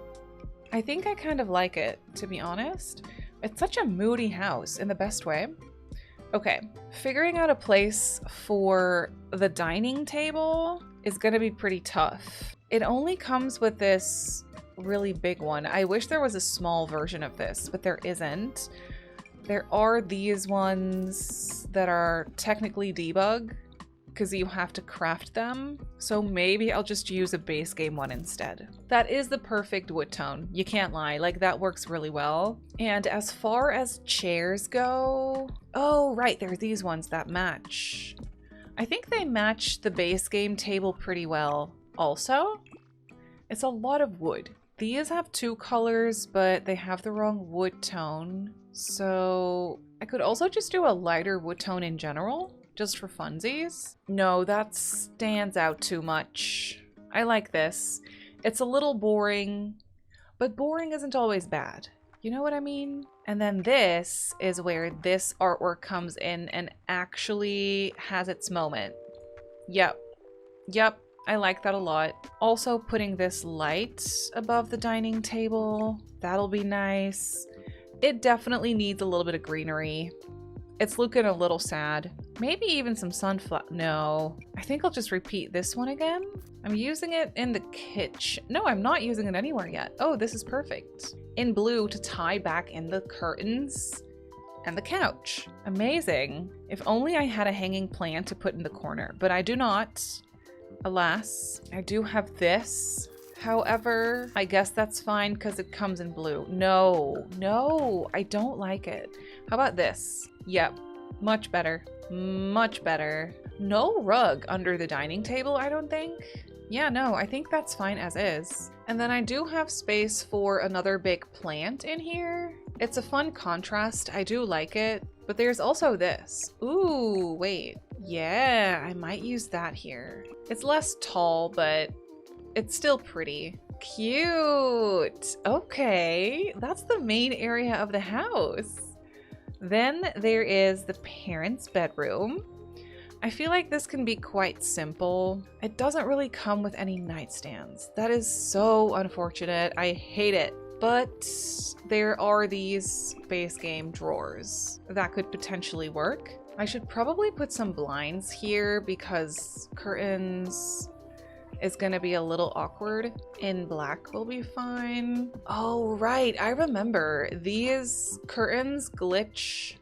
I think I kind of like it, to be honest. It's such a moody house in the best way. Okay, figuring out a place for the dining table is gonna be pretty tough. It only comes with this really big one. I wish there was a small version of this, but there isn't. There are these ones that are technically debug because you have to craft them. So maybe I'll just use a base game one instead. That is the perfect wood tone. You can't lie, like that works really well. And as far as chairs go, oh right, there are these ones that match. I think they match the base game table pretty well also. It's a lot of wood. These have two colors, but they have the wrong wood tone. So I could also just do a lighter wood tone in general, just for funsies. No, that stands out too much. I like this. It's a little boring, but boring isn't always bad. You know what I mean? And then this is where this artwork comes in and actually has its moment. Yep. Yep. I like that a lot. Also putting this light above the dining table. That'll be nice. It definitely needs a little bit of greenery. It's looking a little sad. Maybe even some sunflower. No, I think I'll just repeat this one again. I'm using it in the kitchen. No, I'm not using it anywhere yet. Oh, this is perfect. In blue to tie back in the curtains and the couch. Amazing. If only I had a hanging plant to put in the corner, but I do not. Alas, I do have this. However, I guess that's fine because it comes in blue. No, no, I don't like it. How about this? Yep, much better. Much better. No rug under the dining table, I don't think. Yeah, no, I think that's fine as is. And then I do have space for another big plant in here. It's a fun contrast. I do like it. But there's also this. Ooh, wait. Yeah, I might use that here. It's less tall, but it's still pretty. Cute. Okay, that's the main area of the house. Then there is the parents' bedroom. I feel like this can be quite simple. It doesn't really come with any nightstands. That is so unfortunate. I hate it. But there are these base game drawers that could potentially work. I should probably put some blinds here because curtains is gonna be a little awkward. In black will be fine. Oh, right, I remember. These curtains glitch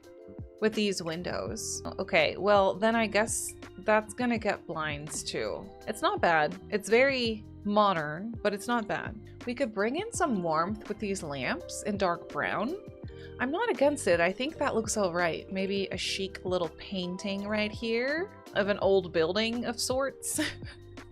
with these windows. Okay, well, then I guess that's gonna get blinds too. It's not bad. It's very modern, but it's not bad. We could bring in some warmth with these lamps in dark brown. I'm not against it. I think that looks all right. Maybe a chic little painting right here of an old building of sorts.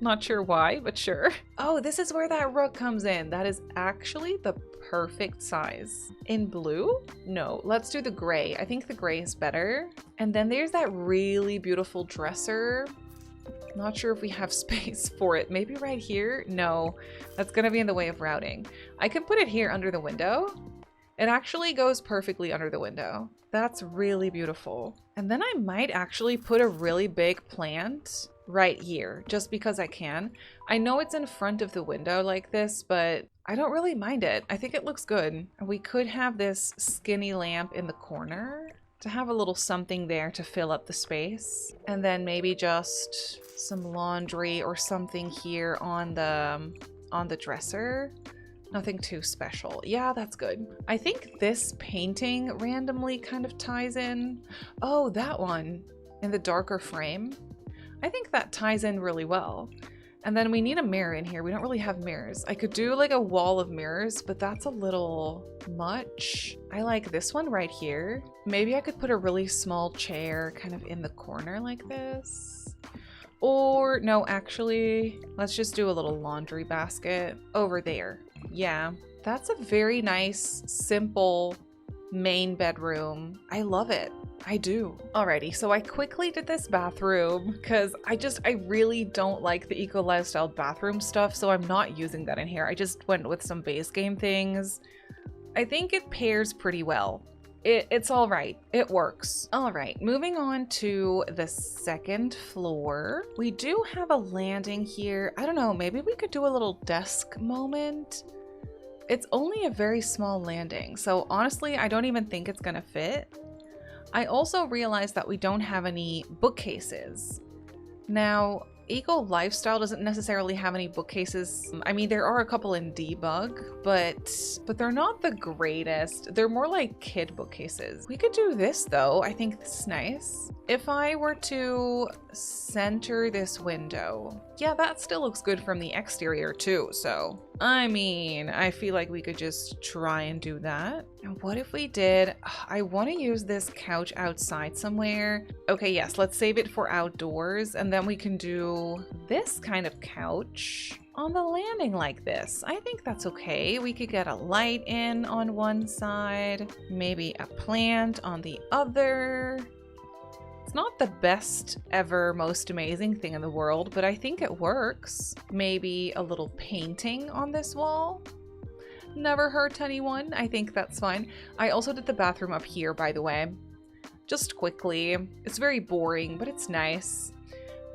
Not sure why, but sure. Oh, this is where that rug comes in. That is actually the perfect size. In blue? No, let's do the gray. I think the gray is better. And then there's that really beautiful dresser. Not sure if we have space for it. Maybe right here? No, that's gonna be in the way of routing. I could put it here under the window. It actually goes perfectly under the window. That's really beautiful. And then I might actually put a really big plant right here, just because I can. I know it's in front of the window like this, but I don't really mind it. I think it looks good. We could have this skinny lamp in the corner to have a little something there to fill up the space. And then maybe just some laundry or something here on the dresser. Nothing too special. Yeah, that's good. I think this painting randomly kind of ties in. Oh, that one in the darker frame. I think that ties in really well. And then we need a mirror in here. We don't really have mirrors. I could do like a wall of mirrors, but that's a little much. I like this one right here. Maybe I could put a really small chair kind of in the corner like this. Or no, actually, let's just do a little laundry basket over there. Yeah, that's a very nice, simple main bedroom. I love it. I do. Alrighty, so I quickly did this bathroom because I really don't like the eco lifestyle bathroom stuff, so I'm not using that in here. I just went with some base game things. I think it pairs pretty well. It's all right. It works. All right, moving on to the second floor. We do have a landing here. I don't know, maybe we could do a little desk moment. It's only a very small landing, so honestly, I don't even think it's gonna fit. I also realized that we don't have any bookcases. Now, Eco Lifestyle doesn't necessarily have any bookcases. I mean, there are a couple in debug, but they're not the greatest. They're more like kid bookcases. We could do this though. I think this is nice. If I were to center this window, yeah, that still looks good from the exterior too. So, I mean, I feel like we could just try and do that. And what if we did, I want to use this couch outside somewhere. Okay, yes, let's save it for outdoors. And then we can do this kind of couch on the landing like this. I think that's okay. We could get a light in on one side, maybe a plant on the other. It's not the best ever, most amazing thing in the world, but I think it works. Maybe a little painting on this wall. Never hurt anyone. I think that's fine. I also did the bathroom up here, by the way. Just quickly. It's very boring, but it's nice.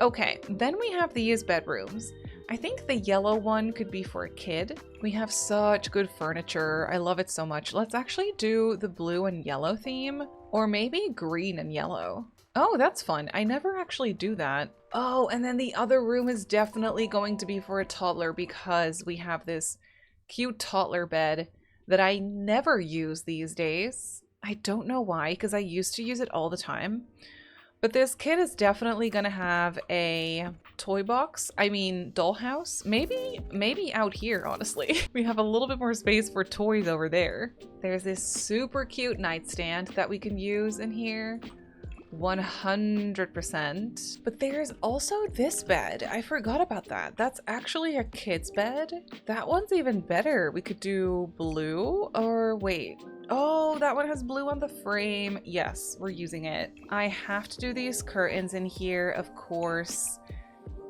Okay, then we have these bedrooms. I think the yellow one could be for a kid. We have such good furniture. I love it so much. Let's actually do the blue and yellow theme, or maybe green and yellow. Oh, that's fun. I never actually do that. Oh, and then the other room is definitely going to be for a toddler because we have this cute toddler bed that I never use these days. I don't know why, because I used to use it all the time. But this kid is definitely gonna have a toy box. I mean, dollhouse. Maybe out here, honestly. We have a little bit more space for toys over there. There's this super cute nightstand that we can use in here. 100%. But there's also this bed. I forgot about that. That's actually a kid's bed. That one's even better. We could do blue or wait. Oh, that one has blue on the frame. Yes, we're using it. I have to do these curtains in here, of course,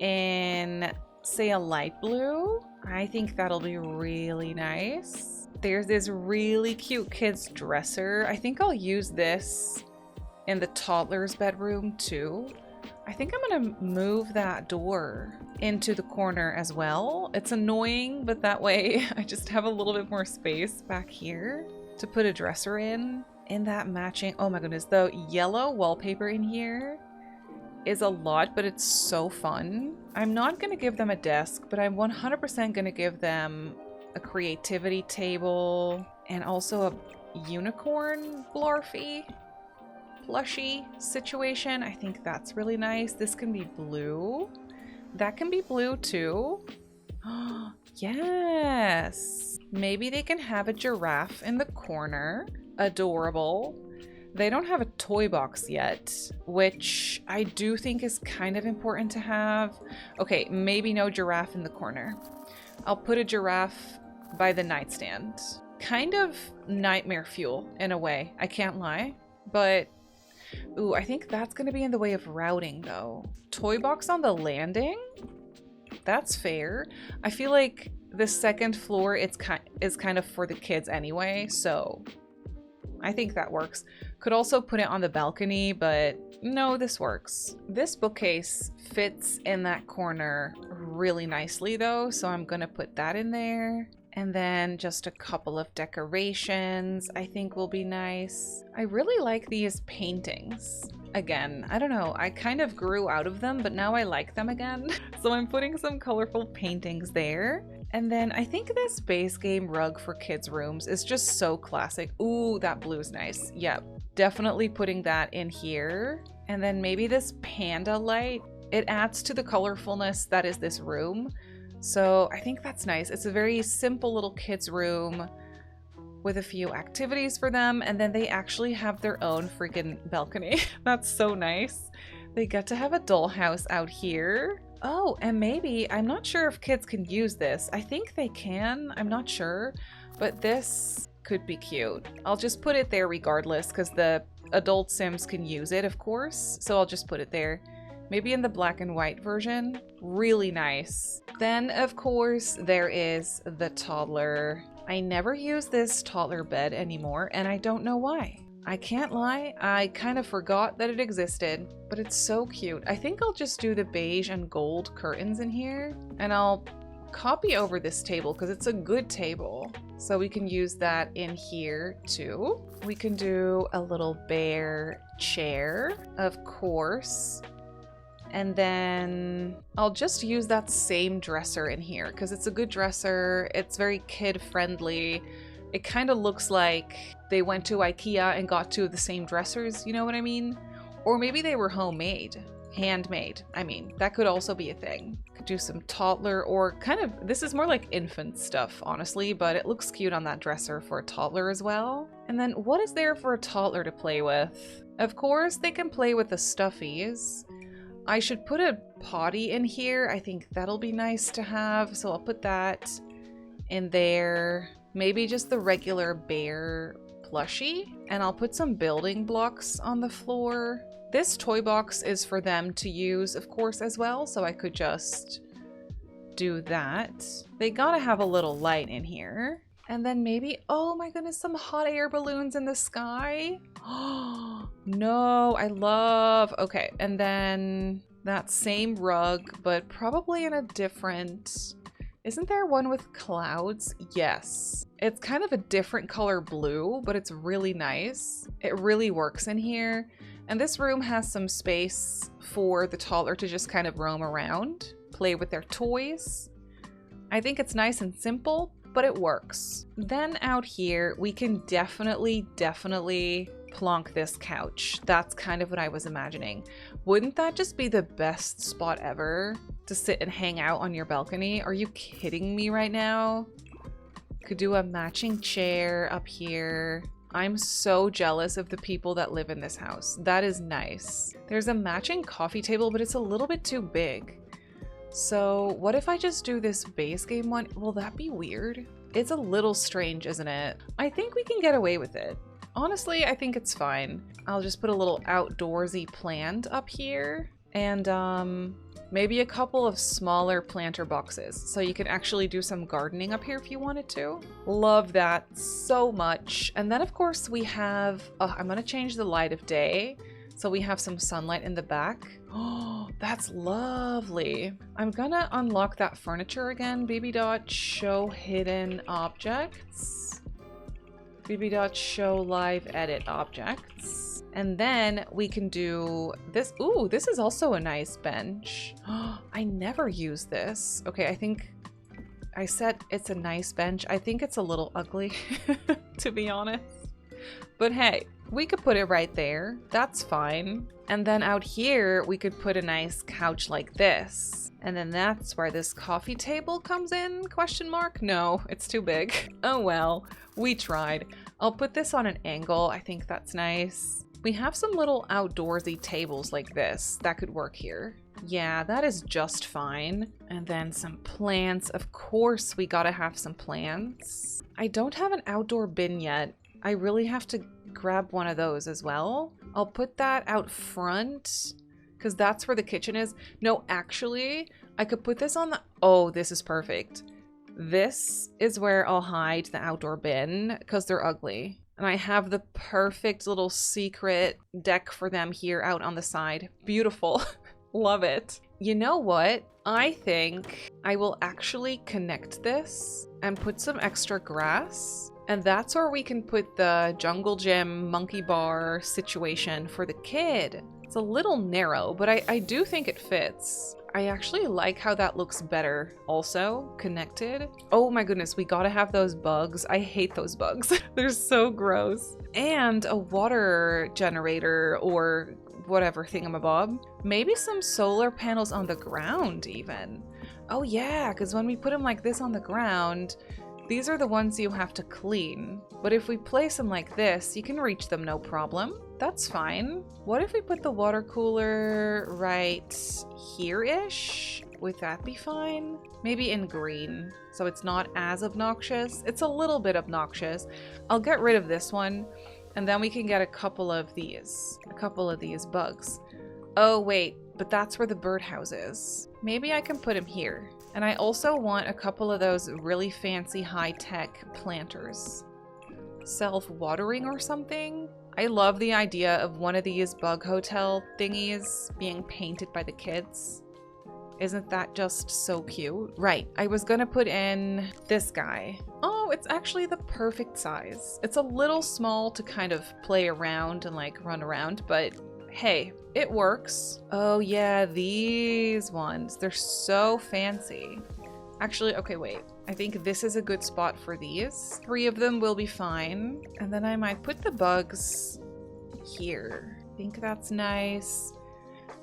in, say, a light blue. I think that'll be really nice. There's this really cute kid's dresser. I think I'll use this in the toddler's bedroom too. I think I'm gonna move that door into the corner as well. It's annoying, but that way I just have a little bit more space back here to put a dresser in that matching. Oh my goodness, the yellow wallpaper in here is a lot, but it's so fun. I'm not gonna give them a desk, but I'm 100% gonna give them a creativity table and also a unicorn blarfy plushie situation. I think that's really nice. This can be blue. That can be blue too. Yes. Maybe they can have a giraffe in the corner. Adorable. They don't have a toy box yet, which I do think is kind of important to have. Okay, maybe no giraffe in the corner. I'll put a giraffe by the nightstand. Kind of nightmare fuel in a way, I can't lie. But ooh, I think that's gonna be in the way of routing though. Toy box on the landing? That's fair. I feel like the second floor is kind of for the kids anyway, so I think that works. Could also put it on the balcony, but no, this works. This bookcase fits in that corner really nicely though, so I'm gonna put that in there. And then just a couple of decorations I think will be nice. I really like these paintings. Again, I don't know, I kind of grew out of them, but now I like them again. So I'm putting some colorful paintings there. And then I think this base game rug for kids' rooms is just so classic. Ooh, that blue's nice. Yep, definitely putting that in here. And then maybe this panda light. It adds to the colorfulness that is this room. So I think that's nice. It's a very simple little kids' room with a few activities for them. And then they actually have their own freaking balcony. That's so nice. They get to have a dollhouse out here. Oh, and maybe, I'm not sure if kids can use this. I think they can, I'm not sure, but this could be cute. I'll just put it there regardless because the adult Sims can use it, of course. So I'll just put it there. Maybe in the black and white version. Really nice. Then, of course, there is the toddler. I never use this toddler bed anymore, and I don't know why. I can't lie, I kind of forgot that it existed, but it's so cute. I think I'll just do the beige and gold curtains in here, and I'll copy over this table because it's a good table. So we can use that in here too. We can do a little bear chair, of course. And then I'll just use that same dresser in here because it's a good dresser. It's very kid friendly. It kind of looks like they went to IKEA and got two of the same dressers, you know what I mean? Or maybe they were homemade, handmade. I mean, that could also be a thing. Could do some toddler or kind of, this is more like infant stuff, honestly, but it looks cute on that dresser for a toddler as well. And then what is there for a toddler to play with? Of course, they can play with the stuffies. I should put a potty in here. I think that'll be nice to have. So I'll put that in there. Maybe just the regular bear plushie. And I'll put some building blocks on the floor. This toy box is for them to use, of course, as well. So I could just do that. They gotta have a little light in here. And then maybe, oh my goodness, some hot air balloons in the sky. Oh, no, I love, okay. And then that same rug, but probably in a different, isn't there one with clouds? Yes. It's kind of a different color blue, but it's really nice. It really works in here. And this room has some space for the toddler to just kind of roam around, play with their toys. I think it's nice and simple, but it works. Then out here, we can definitely plonk this couch. That's kind of what I was imagining. Wouldn't that just be the best spot ever to sit and hang out on your balcony? Are you kidding me right now? Could do a matching chair up here. I'm so jealous of the people that live in this house. That is nice. There's a matching coffee table, but it's a little bit too big. So what if I just do this base game one? Will that be weird? It's a little strange, isn't it? I think we can get away with it. Honestly, I think it's fine. I'll just put a little outdoorsy plant up here and maybe a couple of smaller planter boxes so you can actually do some gardening up here if you wanted to. Love that so much. And then of course we have, I'm gonna change the light of day. So we have some sunlight in the back. Oh, that's lovely. I'm gonna unlock that furniture again. BB.show hidden objects. BB.show live edit objects. And then we can do this. Ooh, this is also a nice bench. I never use this. Okay, I think I said it's a nice bench. I think it's a little ugly, to be honest. But hey, we could put it right there. That's fine. And then out here, we could put a nice couch like this. And then that's where this coffee table comes in, question mark? No, it's too big. Oh well, we tried. I'll put this on an angle. I think that's nice. We have some little outdoorsy tables like this that could work here. Yeah, that is just fine. And then some plants. Of course, we gotta have some plants. I don't have an outdoor bin yet. I really have to grab one of those as well. I'll put that out front because that's where the kitchen is. No, actually, I could put this on the... Oh, this is perfect. This is where I'll hide the outdoor bin because they're ugly. And I have the perfect little secret deck for them here out on the side. Beautiful. Love it. You know what? I think I will actually connect this and put some extra grass. And that's where we can put the jungle gym monkey bar situation for the kid. It's a little narrow, but I do think it fits. I actually like how that looks better also connected. Oh my goodness, we gotta have those bugs. I hate those bugs. They're so gross. And a water generator or whatever thingamabob. Maybe some solar panels on the ground even. Oh yeah, because when we put them like this on the ground, these are the ones you have to clean. But if we place them like this, you can reach them no problem. That's fine. What if we put the water cooler right here-ish? Would that be fine? Maybe in green, so it's not as obnoxious. It's a little bit obnoxious. I'll get rid of this one, and then we can get a couple of these bugs. Oh wait, but that's where the birdhouse is. Maybe I can put him here. And I also want a couple of those really fancy high-tech planters. Self-watering or something? I love the idea of one of these bug hotel thingies being painted by the kids. Isn't that just so cute? Right, I was gonna put in this guy. Oh, it's actually the perfect size. It's a little small to kind of play around and like run around, but hey, it works. Oh yeah, these ones. They're so fancy. Actually, okay, wait. I think this is a good spot for these. 3 of them will be fine. And then I might put the bugs here. I think that's nice.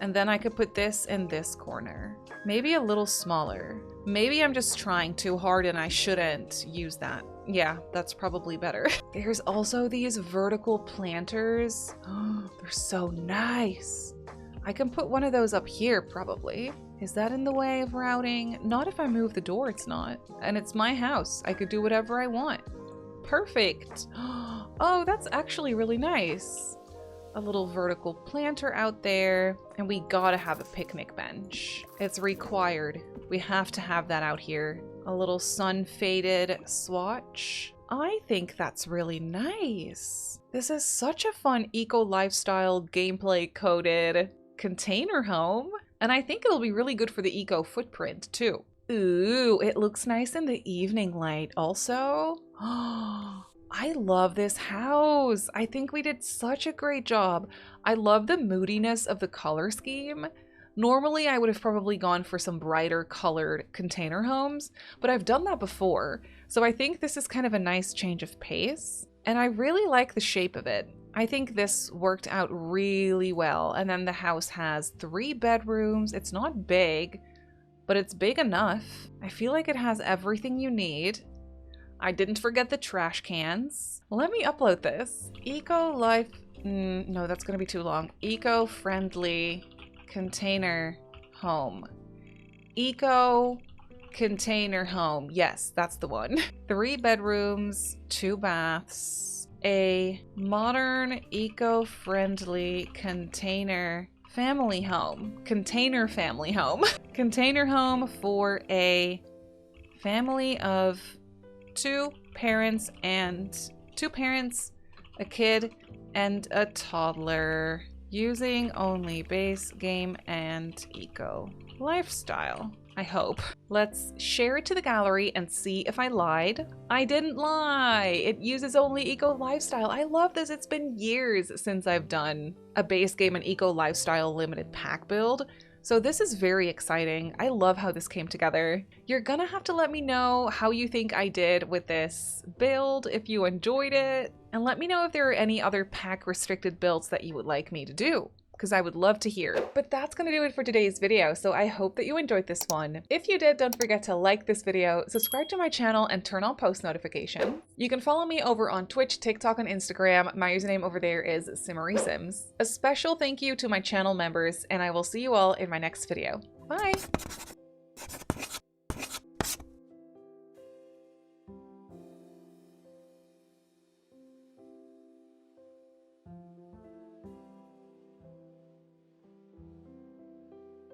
And then I could put this in this corner. Maybe a little smaller. Maybe I'm just trying too hard and I shouldn't use that. Yeah, that's probably better. There's also these vertical planters. Oh, they're so nice. I can put one of those up here probably. Is that in the way of routing? Not if I move the door, it's not. And it's my house. I could do whatever I want. Perfect. Oh, that's actually really nice. A little vertical planter out there, and we gotta have a picnic bench. It's required. We have to have that out here. A little sun-faded swatch. I think that's really nice. This is such a fun eco-lifestyle gameplay-coded container home, and I think it'll be really good for the eco footprint too. Ooh, it looks nice in the evening light also. I love this house. I think we did such a great job. I love the moodiness of the color scheme. Normally, I would have probably gone for some brighter colored container homes, but I've done that before. So I think this is kind of a nice change of pace. And I really like the shape of it. I think this worked out really well. And then the house has 3 bedrooms. It's not big, but it's big enough. I feel like it has everything you need. I didn't forget the trash cans. Let me upload this. No, that's gonna be too long. Eco-friendly container home. Eco container home. Yes, that's the one. 3 bedrooms, 2 baths, a modern eco-friendly container family home. Container family home. Container home for a family of 2 parents, a kid, and a toddler. Using only base game and eco lifestyle. I hope. Let's share it to the gallery and see if I lied. I didn't lie. It uses only eco lifestyle. I love this. It's been years since I've done a base game and eco lifestyle limited pack build. So this is very exciting. I love how this came together. You're gonna have to let me know how you think I did with this build, if you enjoyed it, and let me know if there are any other pack restricted builds that you would like me to do, because I would love to hear. But that's gonna do it for today's video, so I hope that you enjoyed this one. If you did, don't forget to like this video, subscribe to my channel, and turn on post notifications. You can follow me over on Twitch, TikTok, and Instagram. My username over there is Simmary Sims. A special thank you to my channel members, and I will see you all in my next video. Bye!